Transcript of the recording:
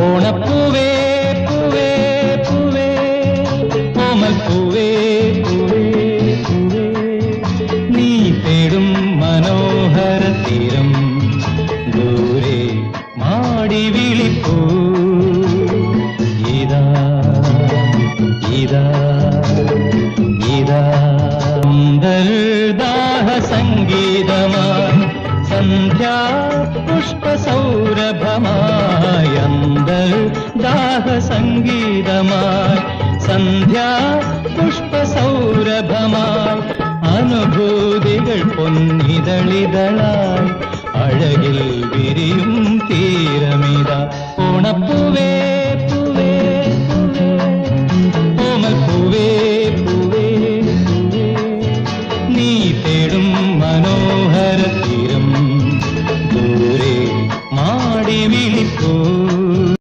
ഓണപ്പൂവേ പൂവേ പൂവേ കോമൽ പൂവേ പൂവേ പൂവേ നീ തേടും മനോഹര തീരം ദൂരെ മാടി വിളിപ്പൂ ഇതാ ഇതാ ഇതാ ദാഹ സംഗീതമായി സന്ധ്യാ പുഷ്പസൗരഭമായി ദാഹ സംഗീതമായി സന്ധ്യാ പുഷ്പസൗരഭമായി അനുഭൂതികൾ പൊന്നിതളിതളായി അഴകിൽ വിരിയും തീരമിത ഓണപ്പൂ